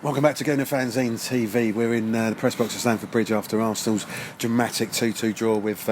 Welcome back to Gooner Fanzine TV. We're in the press box at Stamford Bridge after Arsenal's dramatic 2-2 draw with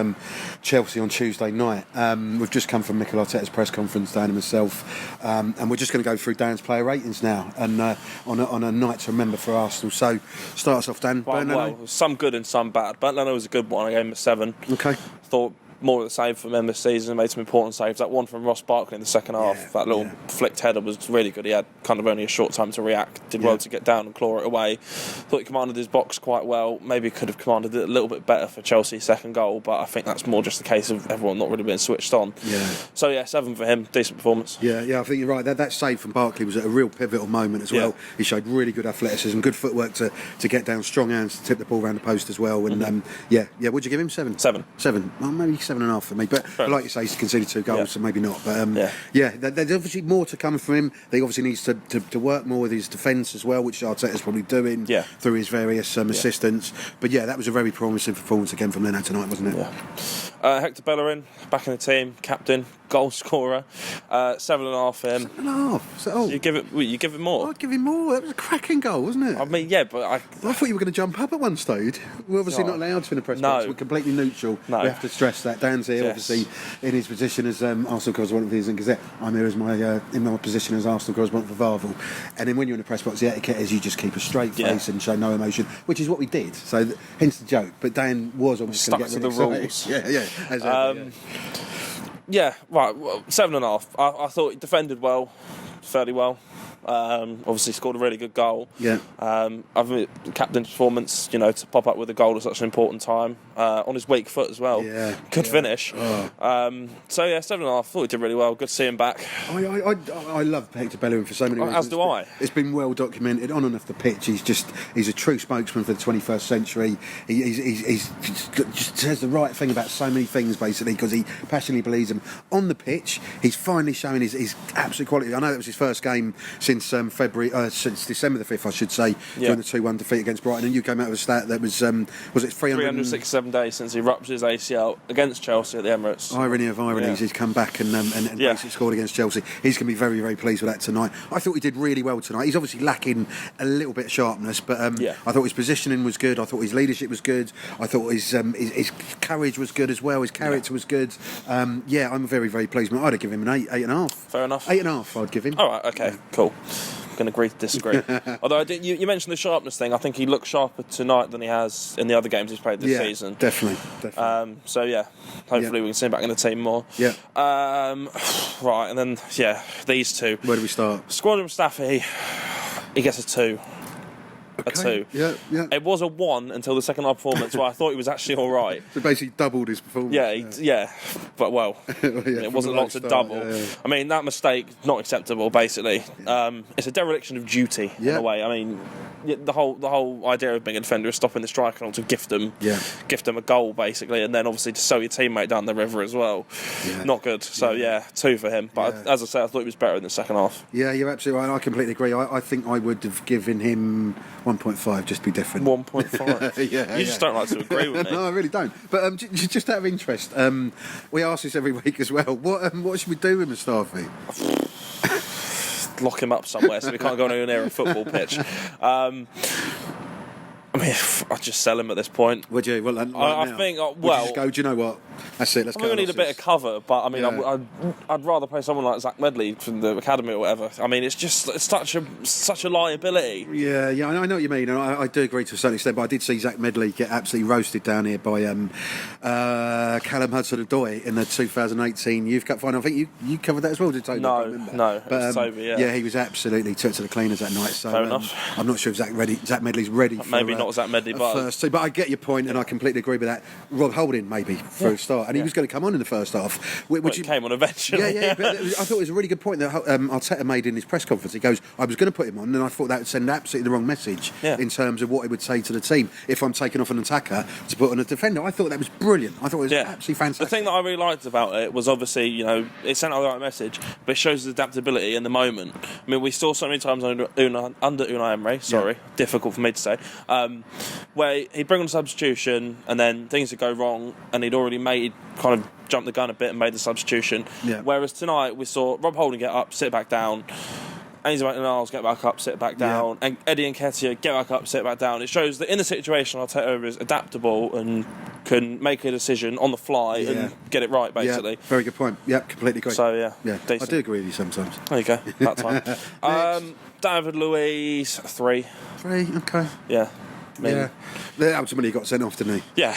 Chelsea on Tuesday night. We've just come from Mikel Arteta's press conference, Dan and myself, and we're just going to go through Dan's player ratings now, and on a night to remember for Arsenal. So, start us off, Dan. Well, some good and some bad. Bellerin was a good one. I gave him a 7. Okay. Thought more of the same from him this season. Made some important saves. That one from Ross Barkley in the second half, that little flicked header was really good. He had kind of only a short time to react. Did well to get down and claw it away. Thought he commanded his box quite well. Maybe could have commanded it a little bit better for Chelsea's second goal, but I think that's more just a case of everyone not really being switched on. Yeah. So yeah, 7 for him. Decent performance. Yeah, I think you're right. That save from Barkley was at a real pivotal moment as well. He showed really good athleticism, good footwork to get down, strong hands to tip the ball around the post as well. And would you give him 7? 7. Well, maybe 7.5 for me, but like you say, he's conceded 2 goals, so maybe not. But there's obviously more to come from him. He obviously needs to work more with his defence as well, which Arteta's probably doing through his various assistants. But that was a very promising performance again from Leno tonight, wasn't it? Yeah. Hector Bellerin, back in the team, captain, goal scorer, 7.5 for him. 7.5. You give it more? I'd give him more. That was a cracking goal, wasn't it? I mean, yeah, but I thought you were going to jump up at one stage. We're obviously not allowed to in the press box. We're completely neutral. We have to stress that. Dan's here, obviously, in his position as Arsenal correspondent for the Gazette. I'm here as in my position as Arsenal correspondent for Varvel. And then when you're in the press box, the etiquette is you just keep a straight face and show no emotion, which is what we did. So hence the joke. But Dan was obviously stuck to the rules. Yeah, exactly. Right. Well, 7.5. I thought he defended well, fairly well. Obviously scored a really good goal. I think the captain's performance, to pop up with a goal at such an important time, on his weak foot as well. Good finish. 7.5. I thought he did really well. Good to see him back. I love Hector Bellerin for so many reasons. As do I. It's been well documented on and off the pitch. He's a true spokesman for the 21st century. He just says the right thing about so many things, basically, because he passionately believes them. On the pitch, he's finally showing his absolute quality. I know that was his first game since since December the 5th, I should say, during the 2-1 defeat against Brighton. And you came out with a stat that was it 367 days since he ruptured his ACL against Chelsea at the Emirates. Irony of ironies, he's come back and basically scored against Chelsea. He's going to be very, very pleased with that tonight. I thought he did really well tonight. He's obviously lacking a little bit of sharpness, but I thought his positioning was good. I thought his leadership was good. I thought his courage was good as well. His character was good. I'm very, very pleased. I'd have given him an 8.5. Fair enough. 8.5 I'd give him. All right, okay, cool. I'm going to agree to disagree. Although you mentioned the sharpness thing. I think he looks sharper tonight than he has in the other games he's played this season. Definitely. Hopefully we can see him back in the team more. Right, and then these two. Where do we start? Squadron Mustafi, he gets a 2. Okay. A 2. Yeah. It was a 1 until the second half performance, where I thought he was actually all right. So basically doubled his performance. But it wasn't lots of double. Yeah. I mean, that mistake not acceptable. Basically, it's a dereliction of duty in a way. I mean, the whole idea of being a defender is stopping the striker and to gift them a goal basically, and then obviously to sell your teammate down the river as well. Not good. So 2 for him. But as I say, I thought he was better in the second half. Yeah, you're absolutely right. I completely agree. I think I would have given him 1.5 just to be different. 1.5. You just don't like to agree with me. No, I really don't. But just out of interest, we ask this every week as well. What should we do with Mustafi? Lock him up somewhere so we can't go anywhere near a football pitch. I mean, I'd just sell him at this point. Would you? Well, I think. Would you just go, do you know what? That's it. Let's go. We need a bit of cover, but I mean, I'd rather play someone like Zach Medley from the academy or whatever. I mean, it's such a liability. Yeah, I know what you mean, and I do agree to a certain extent. But I did see Zach Medley get absolutely roasted down here by Callum Hudson-Odoi in the 2018 Youth Cup final. I think you covered that as well, did you? No, but it was Toby, yeah, he was absolutely took to the cleaners that night. So fair enough. I'm not sure if Zach Medley's ready. Maybe not Zach Medley, but first two. But I get your point, and I completely agree with that. Rob Holding maybe for a start, and he was going to come on in the first half. Which came on eventually. Yeah. But I thought it was a really good point that Arteta made in his press conference. He goes, "I was going to put him on, and I thought that would send absolutely the wrong message in terms of what he would say to the team if I'm taking off an attacker to put on a defender." I thought that was brilliant. I thought it was absolutely fantastic. The thing that I really liked about it was obviously, it sent out the right message, but it shows his adaptability in the moment. I mean, we saw so many times under Unai Emery, difficult for me to say, where he'd bring on a substitution and then things would go wrong and he'd already jumped the gun a bit and made the substitution. Whereas tonight we saw Rob Holding get up, sit back down, Ainsley Maitland-Niles get back up, sit back down, and Eddie Nketiah get back up, sit back down. It shows that in the situation, Arteta is adaptable and can make a decision on the fly and get it right, basically. Yeah, very good point. Yeah, completely agree. So, yeah, I do agree with you sometimes. There you go, that time. David Luiz, 3. 3, okay. Yeah. Ultimately got sent off, didn't he? Yeah.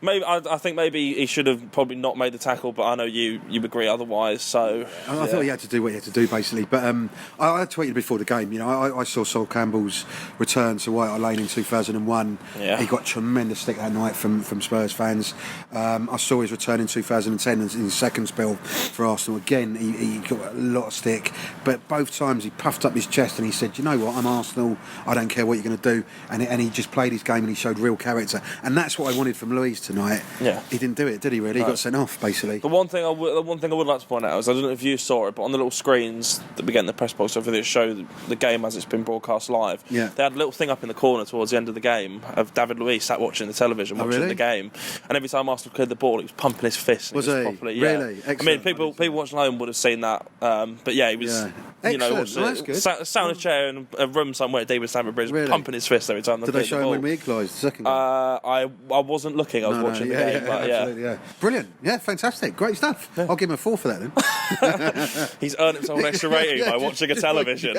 Maybe I think maybe he should have probably not made the tackle, but I know you agree otherwise. So I thought he had to do what he had to do, basically. But I tweeted before the game. I saw Sol Campbell's return to White Hart Lane in 2001. Yeah. He got tremendous stick that night from Spurs fans. I saw his return in 2010 in his second spell for Arsenal. Again, he got a lot of stick, but both times he puffed up his chest and he said, "You know what? I'm Arsenal. I don't care what you're going to do." And he just played his game and he showed real character, and that's what I wanted from Luiz tonight. Yeah, he didn't do it, did he? Really, he got sent off basically. The one thing I would like to point out is, I don't know if you saw it, but on the little screens that we get in the press box over there show the game as it's been broadcast live. Yeah, they had a little thing up in the corner towards the end of the game of David Luiz sat watching the television, watching the game, and every time Arsenal cleared the ball, he was pumping his fist. Was he? Properly, really? Excellent. I mean, people watching at home would have seen that, but yeah, he was. You know, sat on a chair in a room somewhere deep in Stamford Bridge, pumping his fist every time. Did they show him when we equalised the second game? I wasn't looking. I was watching the game. But absolutely, brilliant. Yeah, fantastic. Great stuff. Yeah. I'll give him a 4 for that then. He's earned himself an extra rating by watching a television.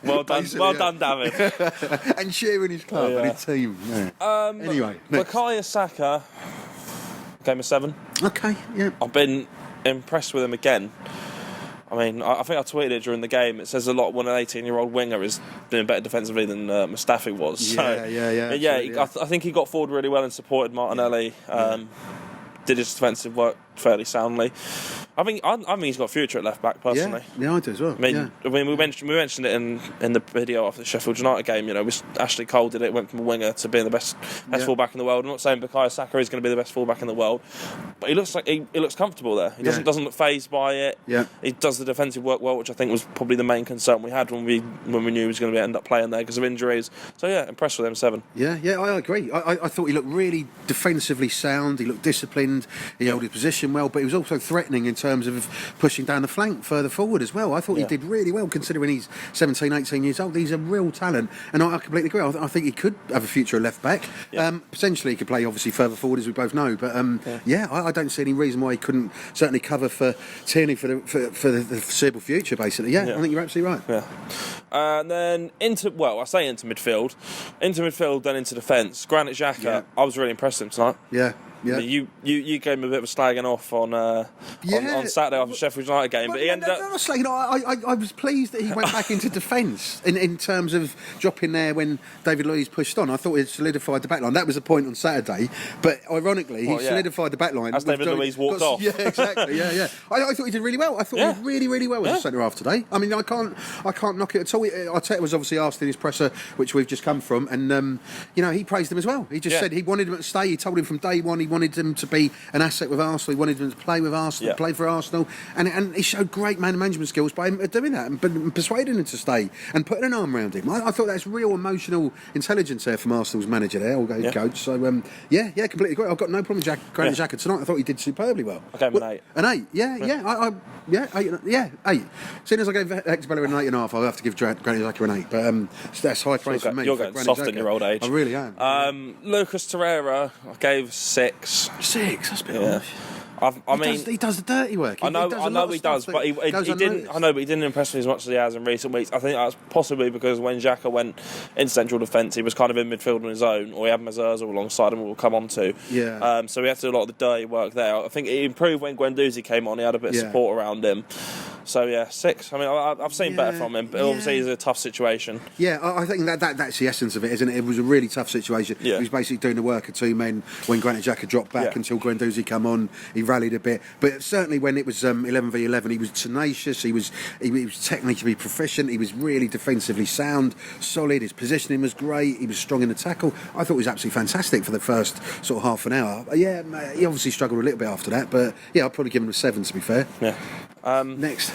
Well done, done, David. And cheering his club and his team. Yeah. Anyway, Bukayo Saka, game of 7. Okay, yeah. I've been impressed with him again. I mean, I think I tweeted it during the game. It says a lot when an 18-year-old winger is doing better defensively than Mustafi was. I think he got forward really well and supported Martinelli. Did his defensive work fairly soundly. I think he's got a future at left back personally. Yeah, I do as well. I mean, we mentioned it in the video after the Sheffield United game. You know, Ashley Cole did it. Went from a winger to being the best fullback in the world. I'm not saying Bukayo Saka is going to be the best fullback in the world, but he looks like he looks comfortable there. He doesn't look fazed by it. Yeah. He does the defensive work well, which I think was probably the main concern we had when we knew he was going to end up playing there because of injuries. So yeah, impressed with him 7. Yeah, I agree. I thought he looked really defensively sound. He looked disciplined. He held his position well, but he was also threatening in terms of pushing down the flank further forward as well. I thought he did really well considering he's 17, 18 years old. He's a real talent, and I completely agree. I think he could have a future at left back. Potentially he could play obviously further forward, as we both know, but I don't see any reason why he couldn't certainly cover for Tierney for the foreseeable future, basically. I think you're absolutely right. And then into midfield, then into defence. Granit Xhaka, I was really impressed with him tonight. Yeah. I mean, you gave him a bit of a slagging off on Saturday after the Sheffield United game, but he ended up. I was pleased that he went back into defence in terms of dropping there when David Luiz pushed on. I thought it solidified the backline. That was the point on Saturday, but ironically, he solidified the backline as David Luiz walked off. Yeah, exactly. I thought he did really well. I thought he did really, really well as a centre half today. I mean, I can't knock it at all. Arteta was obviously asked in his presser, which we've just come from, and he praised him as well. He just said he wanted him to stay. He told him from day one he wanted him to be an asset with Arsenal. He wanted him to play with Arsenal, play for Arsenal, and he showed great man management skills by doing that and persuading him to stay and putting an arm around him. I thought that's real emotional intelligence there from Arsenal's manager there, or coach. So completely agree. I've got no problem with Granit Xhaka tonight. I thought he did superbly well. I gave him an 8. An 8. 8. Seeing as I gave Hector Bellerin an 8.5, I'll have to give Granit Xhaka an 8. But that's high praise for me. You're getting soft in your old age. I really am. Lucas Torreira, I gave 6. 6. That's a bit harsh. He does the dirty work. I know he does, but he didn't. I know, but he didn't impress me as much as he has in recent weeks. I think that's possibly because when Xhaka went in central defence, he was kind of in midfield on his own, or he had Mazurza alongside him. We'll come on to. Yeah. So we had to do a lot of the dirty work there. I think he improved when Guendouzi came on. He had a bit of support around him. So 6. I mean, I've seen better from him, but obviously it's a tough situation. Yeah, I think that's the essence of it, isn't it? It was a really tough situation. He was basically doing the work of 2 men when Granit Xhaka dropped back until Guendouzi come on. He rallied a bit, but certainly when it was 11v11, he was tenacious. He was technically proficient. He was really defensively sound, solid. His positioning was great. He was strong in the tackle. I thought he was absolutely fantastic for the first sort of half an hour. Yeah, he obviously struggled a little bit after that, but I'd probably give him a 7 to be fair. Yeah. Next.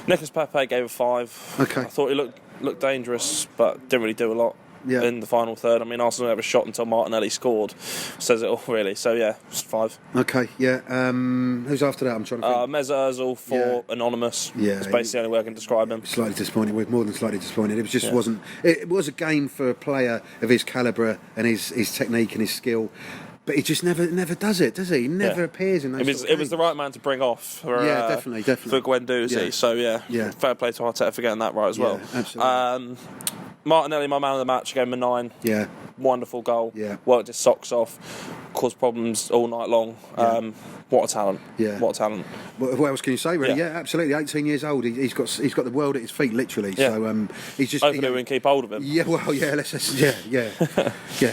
Nicolas Pepe gave a 5. Okay. I thought he looked dangerous, but didn't really do a lot. in the final third. I mean, Arsenal never shot until Martinelli scored. Says it all, really. So, yeah, it's 5. Okay, yeah. Who's after that? I'm trying to think. Mesut Ozil for Anonymous. Yeah. It's basically the only way I can describe him. Slightly disappointed. We're more than slightly disappointed. It just wasn't... It was a game for a player of his calibre and his technique and his skill. But he just never does it, does he? He never appears in those It was the right man to bring off for, definitely. for Guendouzi. Yeah. So, fair play to Arteta for getting that right as well. Absolutely. Martinelli, my man of the match, gave him a 9. Yeah. Wonderful goal. Yeah. Worked his socks off. Caused problems all night long. What a talent. Yeah. What a talent. What else can you say, really? Yeah. Yeah, absolutely. 18 years old. He's got the world at his feet, literally. Yeah. So he's just... Hopefully we can keep hold of him. Yeah, well, yeah,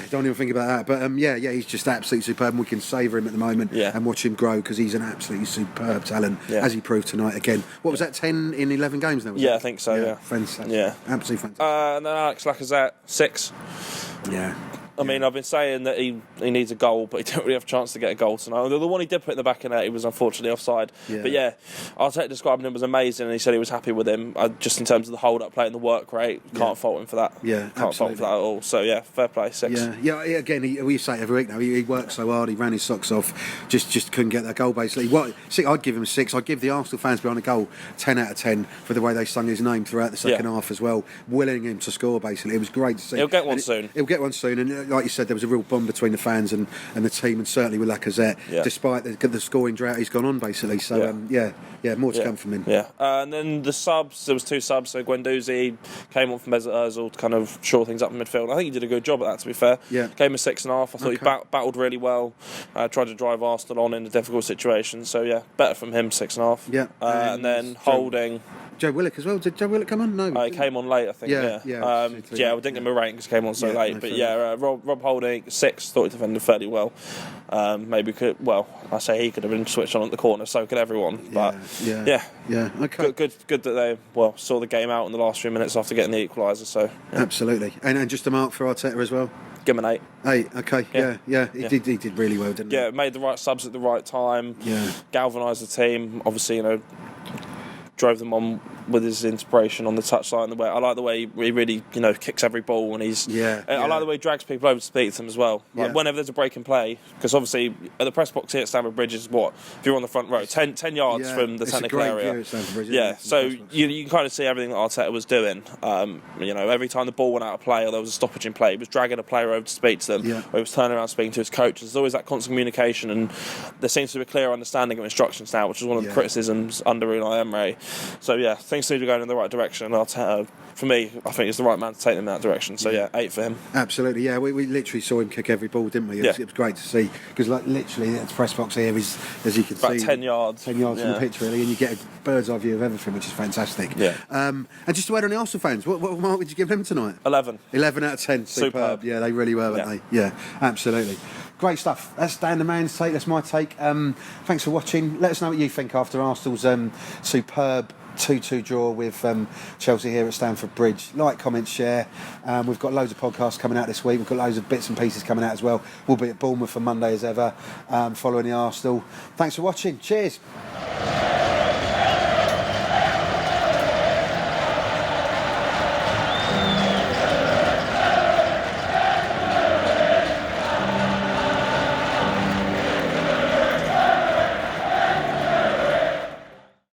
don't even think about that. But he's just absolutely superb, and we can savour him at the moment and watch him grow, because he's an absolutely superb talent, as he proved tonight again. What was that, 10 in 11 games now? I think so, yeah. Fantastic. Yeah. Absolutely fantastic. And then Alex Lacazette, 6. Yeah. I mean, I've been saying that he needs a goal, but he didn't really have a chance to get a goal tonight. Although the one he did put in the back of the net, he was unfortunately offside. Yeah. But Arteta describing him as amazing, and he said he was happy with him. Just in terms of the hold-up play and the work rate, can't fault him for that. Yeah, can't fault him for that at all. So fair play, 6. Yeah. Again, we say it every week now. He worked so hard. He ran his socks off. Just couldn't get that goal. Basically, I'd give him a 6. I'd give the Arsenal fans behind the goal 10 out of 10 for the way they sung his name throughout the second half as well, willing him to score. Basically, it was great to see. He'll get one soon. He'll get one soon, and like you said, there was a real bond between the fans and the team, and certainly with Lacazette, despite the scoring drought he's gone on, basically. So more to come from him. And then the subs, there was 2 subs. So Guendouzi came on from Mesut Ozil to kind of shore things up in midfield. I think he did a good job at that, to be fair. Gave him a 6.5. I thought he battled really well, tried to drive Arsenal on in a difficult situation. So better from him, 6.5. And then Holding. Joe Willock as well. Did Joe Willock come on? No. He came on late, I think. We didn't give him a rating because he came on so late. But Rob Holding, 6. Thought he defended fairly well. Maybe I say he could have been switched on at the corner, so could everyone. But okay. Good that they saw the game out in the last few minutes after getting the equaliser. So absolutely. And just a mark for Arteta as well. Give him an 8. 8, okay, He did really well, didn't he? Yeah, made the right subs at the right time. Galvanised the team. Obviously, drove them on with his inspiration on the touchline. I like the way he really, kicks every ball, and I like the way he drags people over to speak to them as well. Like whenever there's a break in play, because obviously at the press box here at Stamford Bridge is if you're on the front row, 10 yards from the technical area. So you can kind of see everything that Arteta was doing. Every time the ball went out of play or there was a stoppage in play, he was dragging a player over to speak to them, or he was turning around speaking to his coach. There's always that constant communication, and there seems to be a clear understanding of instructions now, which is one of the criticisms under Unai Emery. So things seem to be going in the right direction. Arteta, for me, I think he's the right man to take them in that direction. So 8 for him. Absolutely, we literally saw him kick every ball, didn't we? It was great to see, because literally the press box here is, as you can see, 10 yards. 10 yards from the pitch, really, and you get a bird's eye view of everything, which is fantastic. And just to add on the Arsenal fans, what mark would you give them tonight? 11. 11 out of 10. Superb. Yeah, they really were, weren't they? Yeah, absolutely. Great stuff. That's Dan the Man's take. That's my take. Thanks for watching. Let us know what you think after Arsenal's superb 2-2 draw with Chelsea here at Stamford Bridge. Like, comment, share. We've got loads of podcasts coming out this week. We've got loads of bits and pieces coming out as well. We'll be at Bournemouth on Monday as ever, following the Arsenal. Thanks for watching. Cheers.